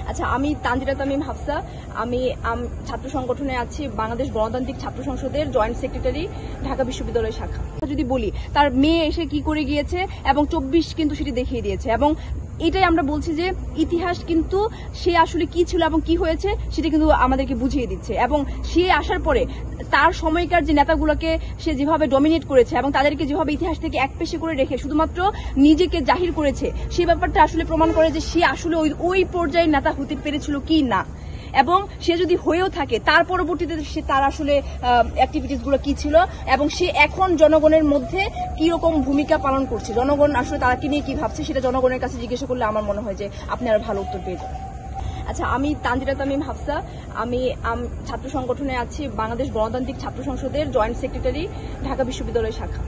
আচ্ছা, আমি তানজিরা তামিম হাফসা। আমি ছাত্র সংগঠনে আছি, বাংলাদেশ গণতান্ত্রিক ছাত্র সংসদের জয়েন্ট সেক্রেটারি, ঢাকা বিশ্ববিদ্যালয় শাখা। যদি বলি তার মেয়ে এসে কি করে গিয়েছে এবং 24 কিন্তু সেটি দেখিয়ে দিয়েছে, এবং এটাই আমরা বলছি যে ইতিহাস কিন্তু সে আসলে কি ছিল এবং কি হয়েছে সেটা কিন্তু আমাদেরকে বুঝিয়ে দিচ্ছে। এবং সে আসার পরে তার সময়কার যে নেতাগুলোকে সে যেভাবে ডমিনেট করেছে এবং তাদেরকে যেভাবে ইতিহাস থেকে একপেশে করে রেখে শুধুমাত্র নিজেকে জাহির করেছে, সেই ব্যাপারটা আসলে প্রমাণ করে যে সে আসলে ওই পর্যায়ের নেতা হতে পেরেছিল কি না। এবং সে যদি হয়েও থাকে তার পরবর্তীতে সে তার আসলে অ্যাক্টিভিটিস গুলো কি ছিল এবং সে এখন জনগণের মধ্যে কি রকম ভূমিকা পালন করছে, জনগণ আসলে তাকে নিয়ে কি ভাবছে, সেটা জনগণের কাছে জিজ্ঞাসা করলে আমার মনে হয় যে আপনি আরো ভালো উত্তর পেয়ে যাবেন। আচ্ছা, আমি তানজিরা তামিম হাফসা। আমি ছাত্র সংগঠনে আছি, বাংলাদেশ গণতান্ত্রিক ছাত্র সংসদের জয়েন্ট সেক্রেটারি, ঢাকা বিশ্ববিদ্যালয় শাখা।